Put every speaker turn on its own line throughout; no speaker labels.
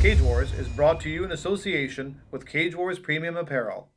Cage Wars is brought to you in association with Cage Wars Premium Apparel.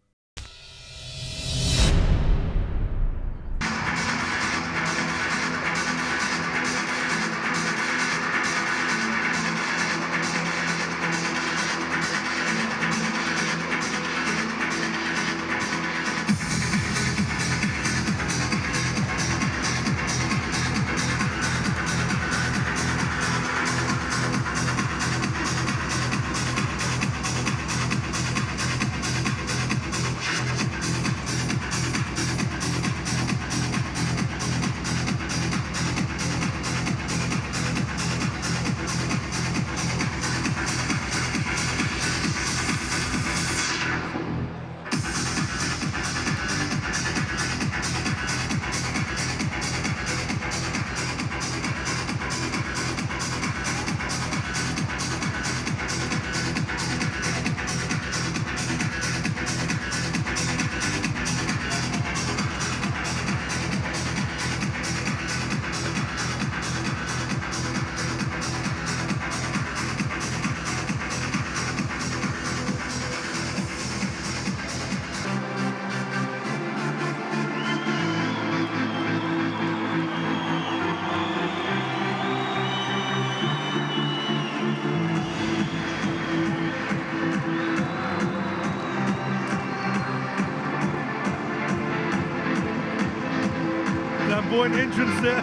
Flamboyant entrance there.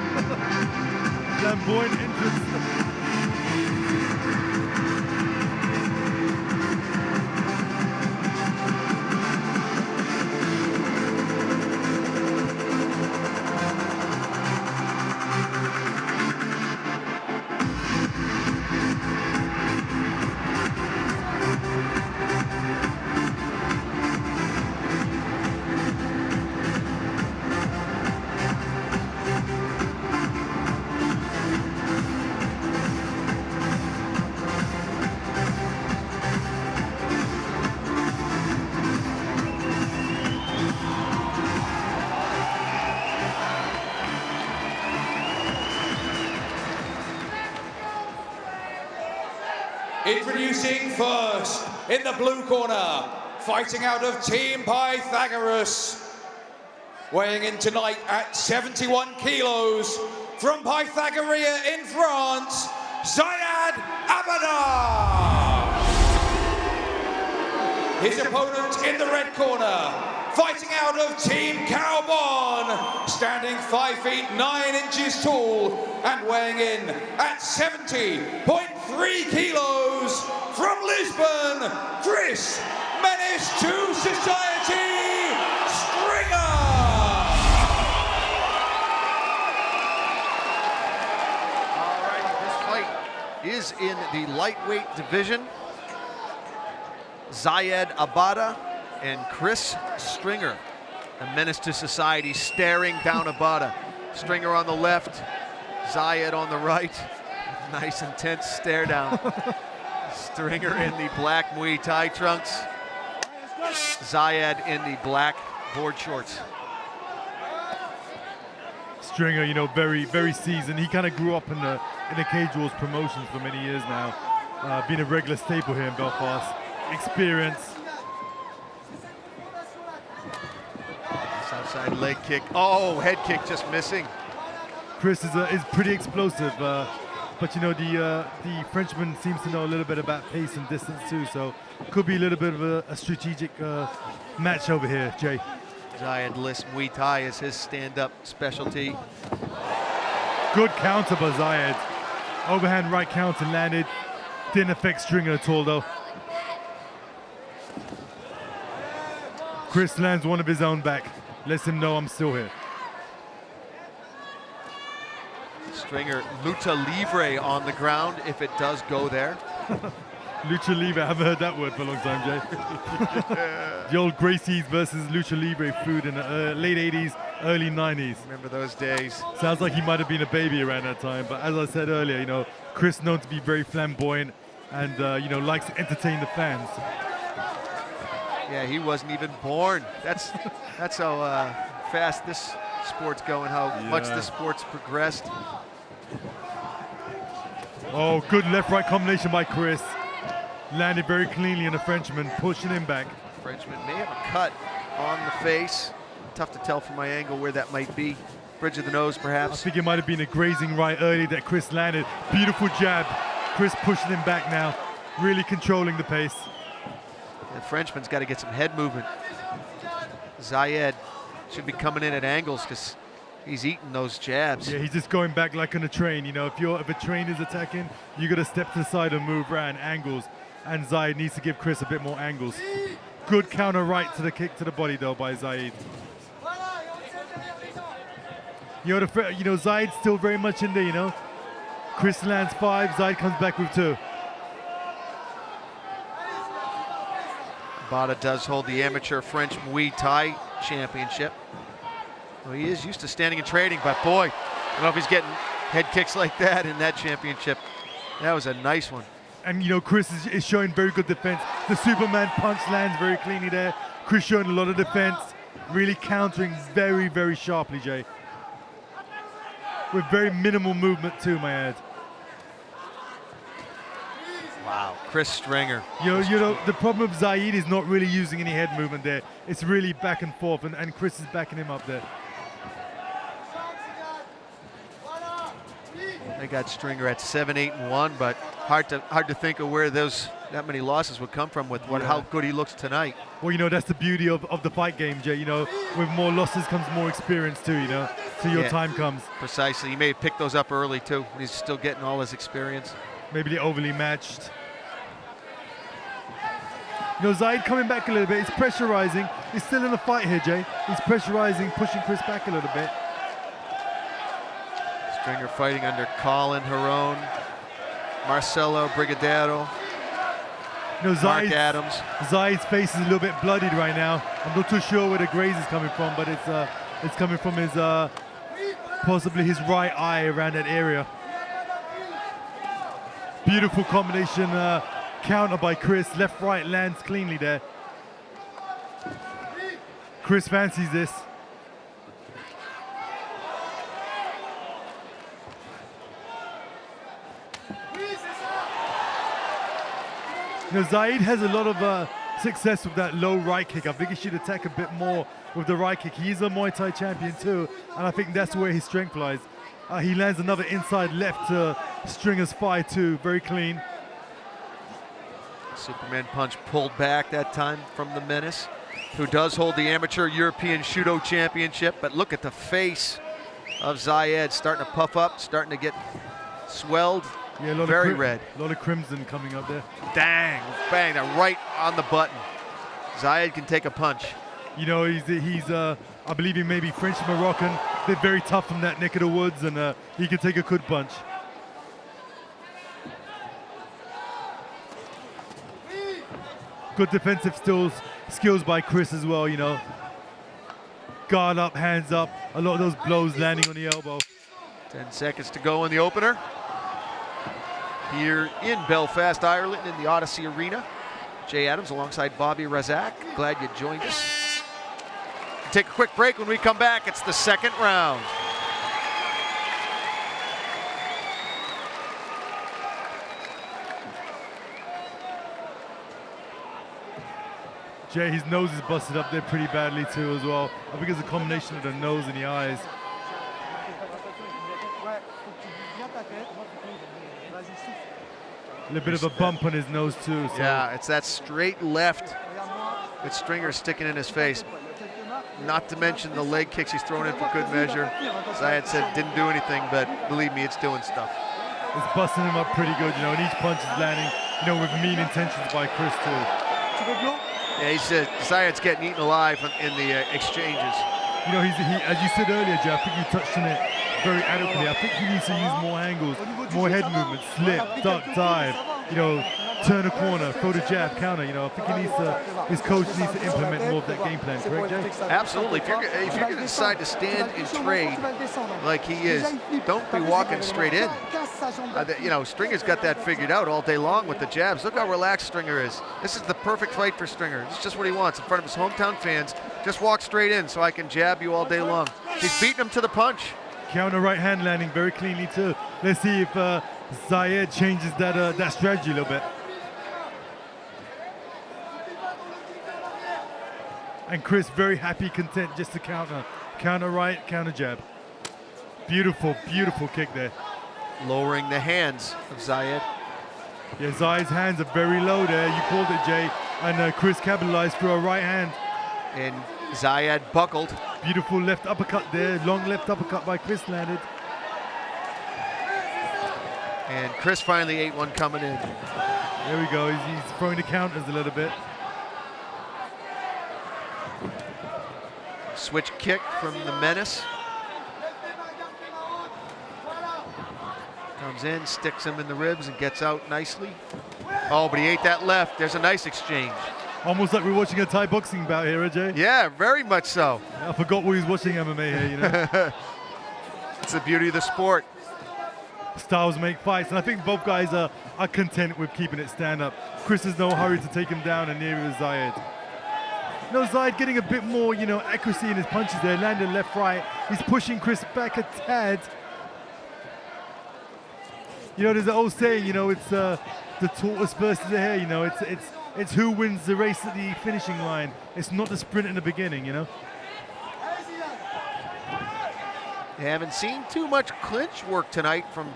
Flamboyant entrance.
Introducing first, in the blue corner, fighting out of Team Pythagoras. Weighing in tonight at 71 kilos, from Pythagoria in France, Zyad Abada. His opponent in the red corner, fighting out of Team Cowbon, standing 5 feet 9 inches tall and weighing in at 70.3 kilos, from Lisbon, Chris Menace to Society, Stringer!
All right, this fight is in the lightweight division. Zyad Abada and Chris Stringer, a menace to society, staring down Abada. Stringer on the left, Zyad on the right. Nice intense stare down. Stringer in the black Muay Thai trunks. Zyad in the black board shorts.
Stringer, you know, very seasoned. He kind of grew up in the Cage Wars promotions for many years now, being a regular staple here in Belfast. Experience.
This outside leg kick. Oh, head kick just missing.
Chris is pretty explosive, but you know the Frenchman seems to know a little bit about pace and distance too, so could be a little bit of a strategic match over here, Jay.
Zyad lists Muay Thai as his stand-up specialty.
Good counter by Zyad. Overhand right counter landed. Didn't affect Stringer at all though. Chris lands one of his own back. Lets him know I'm still here.
Stringer, lucha libre on the ground if it does go there.
Lucha libre, I haven't heard that word for a long time, Jay. The old Gracie's versus lucha libre food in the late 80s, early 90s.
Remember those days.
Sounds like he might have been a baby around that time, but as I said earlier, you know, Chris known to be very flamboyant and, you know, likes to entertain the fans.
Yeah, he wasn't even born. That's how fast this sport's going, how much the sport's progressed.
Oh, good left-right combination by Chris. Landed very cleanly on the Frenchman, pushing him back.
Frenchman may have a cut on the face. Tough to tell from my angle where that might be. Bridge of the nose,
I
perhaps.
think it might have been a grazing right early that Chris landed. Beautiful jab. Chris pushing him back now, really controlling the pace.
The Frenchman's got to get some head movement. Zyad should be coming in at angles because he's eating those jabs.
Yeah, he's just going back like on a train. You know, if a train is attacking, you got to step to the side and move around angles. And Zyad needs to give Chris a bit more angles. Good counter right to the kick to the body though by Zyad. You know, Zyad's still very much in there. You know, Chris lands 5, Zyad comes back with 2.
Abada does hold the amateur French Muay Thai championship. Well, he is used to standing and trading, but boy, I don't know if he's getting head kicks like that in that championship. That was a nice one.
And you know, Chris is showing very good defense. The Superman punch lands very cleanly there. Chris showing a lot of defense, really countering very, very sharply, Jay. With very minimal movement too, my ad.
Wow, Chris Stringer.
You know, the problem with Zyad is not really using any head movement there. It's really back and forth, and Chris is backing him up there.
They got Stringer at 7-8-1, but hard to think of where that many losses would come from with how good he looks tonight.
Well, you know, that's the beauty of the fight game, Jay. You know, with more losses comes more experience too, you know, so your time comes.
Precisely. He may have picked those up early too. He's still getting all his experience.
Maybe they're overly matched. You know, Zyad coming back a little bit. He's pressurizing. He's still in the fight here, Jay. He's pressurizing, pushing Chris back a little bit.
Stringer fighting under Colin Herron, Marcelo Brigadeiro,
You know,
Mark Adams.
Zyad's face is a little bit bloodied right now. I'm not too sure where the graze is coming from, but it's coming from his possibly his right eye around that area. Beautiful combination counter by Chris. Left, right lands cleanly there. Chris fancies this. You know, Zyad has a lot of success with that low right kick. I think he should attack a bit more with the right kick. He's a Muay Thai champion too, and I think that's where his strength lies. He lands another inside left to Stringer's fire too, very clean.
Superman punch pulled back that time from the Menace, who does hold the amateur European Judo Championship. But look at the face of Zyad, starting to puff up, starting to get swelled.
Yeah, a lot
very
of
red.
A lot of crimson coming up there.
Dang, bang, that right on the button. Zyad can take a punch.
You know, he's I believe he may be French Moroccan. They're very tough from that neck of the woods, and he can take a good punch. Good defensive skills by Chris as well, you know. Guard up, hands up. A lot of those blows landing on the elbow.
10 seconds to go in the opener. Here in Belfast, Ireland, in the Odyssey Arena. Jay Adams alongside Bobby Razak. Glad you joined us. Take a quick break. When we come back, it's the second round.
Jay, his nose is busted up there pretty badly too as well. I think it's a combination of the nose and the eyes. A little bit of a bump on his nose too. So.
Yeah, it's that straight left with Stringer sticking in his face. Not to mention the leg kicks he's thrown in for good measure. Zyad said didn't do anything, but believe me, it's doing stuff.
It's busting him up pretty good, you know, and each punch is landing, you know, with mean intentions by Chris too.
Yeah, he said Zyad's getting eaten alive in the exchanges.
You know, as you said earlier, Jay, I think you touched on it very adequately. I think he needs to use more angles, more head movement, slip, duck, dive, you know, turn a corner, throw the jab, counter, you know. I think his coach needs to implement more of that game plan, correct, Jay? Absolutely.
If you're going to decide to stand and trade like he is, don't be walking straight in. You know, Stringer's got that figured out all day long with the jabs. Look how relaxed Stringer is. This is the perfect fight for Stringer. It's just what he wants in front of his hometown fans. Just walk straight in so I can jab you all day long. He's beating him to the punch.
Counter right hand landing very cleanly too. Let's see if Zyad changes that strategy a little bit. And Chris very happy, content just to counter. Counter right, counter jab. Beautiful, beautiful kick there.
Lowering the hands of Zyad.
Yeah, Zyad's hands are very low there. You called it, Jay. And Chris capitalized through a right hand.
And Zyad buckled.
Beautiful left uppercut there. Long left uppercut by Chris landed.
And Chris finally ate one coming in.
There we go. He's throwing the counters a little bit.
Switch kick from the Menace. Comes in, sticks him in the ribs and gets out nicely. Oh, but he ate that left. There's a nice exchange.
Almost like we're watching a Thai boxing bout here, Jay.
Yeah, very much so.
I forgot we was watching MMA here, you know.
It's the beauty of the sport.
Styles make fights, and I think both guys are content with keeping it stand-up. Chris is no hurry to take him down, and neither is Zyad. You know, Zyad getting a bit more, you know, accuracy in his punches there, landing left, right. He's pushing Chris back a tad. You know, there's an old saying, you know, it's the tortoise versus the hare, you know, it's who wins the race at the finishing line. It's not the sprint in the beginning, you know.
They haven't seen too much clinch work tonight from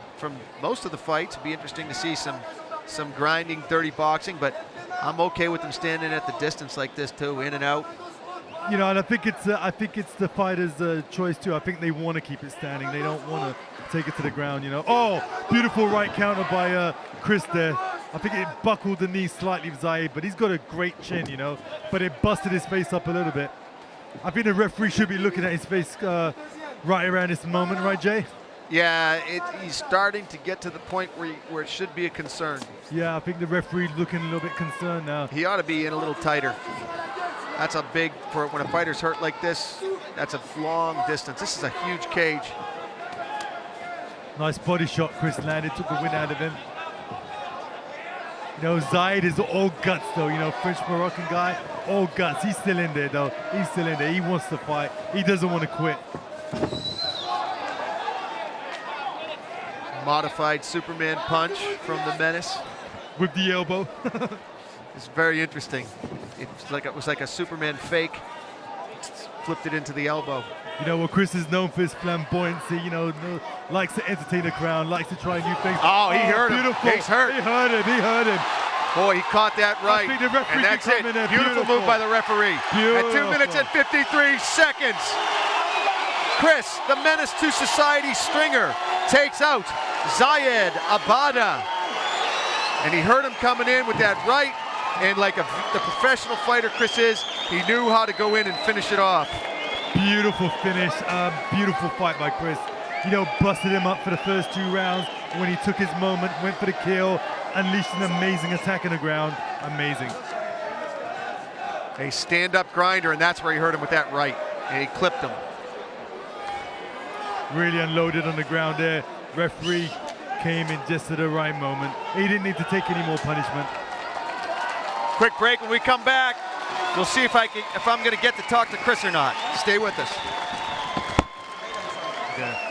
most of the fights. It'd be interesting to see some grinding, dirty boxing, but I'm okay with them standing at the distance like this too, in and out.
You know, and I think it's the fighter's choice too. I think they want to keep it standing. They don't want to take it to the ground, you know. Oh, beautiful right counter by Chris there. I think it buckled the knee slightly with Zyad, but he's got a great chin, you know. But it busted his face up a little bit. I think the referee should be looking at his face right around this moment, right, Jay?
Yeah, he's starting to get to the point where it should be a concern.
Yeah, I think the referee's looking a little bit concerned now.
He ought to be in a little tighter. That's a big, for when a fighter's hurt like this, that's a long distance. This is a huge cage.
Nice body shot Chris landed, took the win out of him. You know, Zyad is all guts though, you know, French-Moroccan guy, all guts. He's still in there though. He's still in there. He wants to fight. He doesn't want to quit.
Modified Superman punch from the Menace.
With the elbow.
It's very interesting. It was like a Superman fake. Flipped it into the elbow.
You know, well, Chris is known for his flamboyancy, you know, likes to entertain the crowd, likes to try new things.
Oh, he hurt him.
Beautiful.
He's hurt.
He hurt him.
Boy, he caught that right.
I think the referee
and that's
can come
it.
in there.
Beautiful move by the referee.
Beautiful.
At 2 minutes and 53 seconds. Chris, the Menace to Society Stringer, takes out Zyad Abada. And he heard him coming in with that right. And like the professional fighter Chris is, he knew how to go in and finish it off.
Beautiful finish, beautiful fight by Chris. You know, busted him up for the first 2 rounds. When he took his moment, went for the kill, unleashed an amazing attack on the ground. Amazing.
A stand-up grinder, and that's where he hurt him with that right. And he clipped him.
Really unloaded on the ground there. Referee came in just at the right moment. He didn't need to take any more punishment.
Quick break. When we come back, we'll see if I'm going to get to talk to Chris or not. Stay with us.
Okay.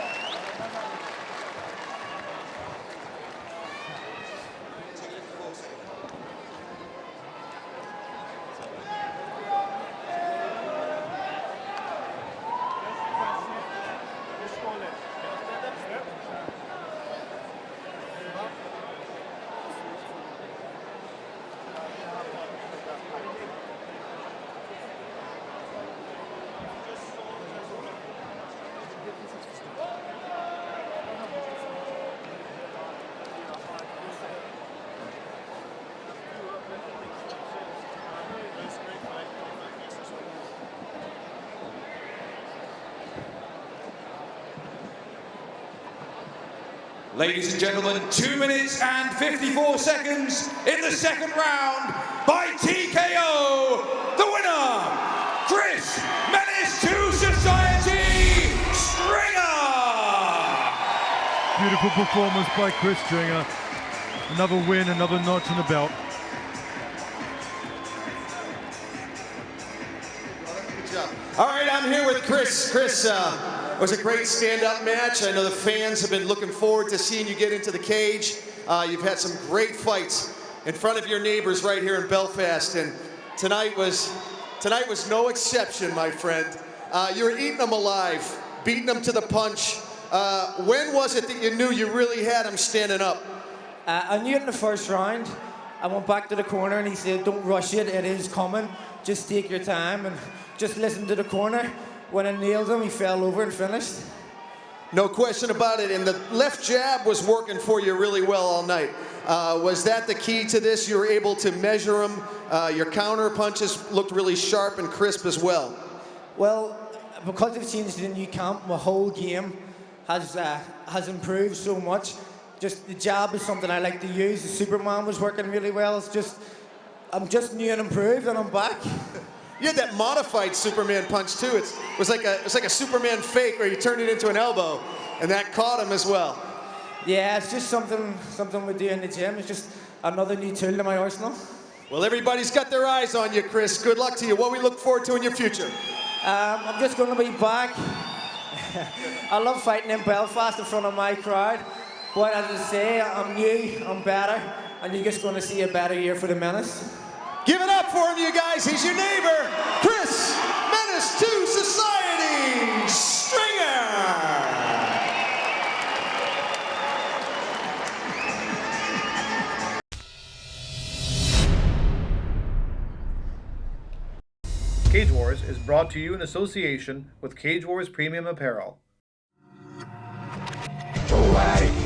Ladies and gentlemen, 2 minutes and 54 seconds in the second round by TKO. The winner, Chris Menace to Society Stringer.
Beautiful performance by Chris Stringer. Another win, another notch in the belt.
All right, I'm here with Chris. Chris, it was a great stand-up match. I know the fans have been looking forward to seeing you get into the cage. You've had some great fights in front of your neighbors right here in Belfast, and tonight was Tonight was no exception, my friend. You were eating them alive, beating them to the punch. When was it that you knew you really had him standing up?
I knew it in the first round. I went back to the corner and he said, don't rush it, it is coming. Just take your time and just listen to the corner. When I nailed him, he fell over and finished.
No question about it, and the left jab was working for you really well all night. Was that the key to this? You were able to measure him. Your counter punches looked really sharp and crisp as well.
Well, because they've changed the new camp, my whole game has improved so much. Just the jab is something I like to use. The Superman was working really well. It's just, I'm just new and improved, and I'm back.
You had that modified Superman punch too. It was like a Superman fake where you turned it into an elbow, and that caught him as well.
Yeah, it's just something we do in the gym. It's just another new tool in my arsenal.
Well, everybody's got their eyes on you, Chris. Good luck to you. What we look forward to in your future?
I'm just going to be back. I love fighting in Belfast in front of my crowd. But as I say, I'm new, I'm better, and you're just going to see a better year for the Menace.
Give it up for him, you guys. He's your neighbor, Chris Menace to Society Stringer.
Cage Wars is brought to you in association with Cage Wars Premium Apparel.
Away.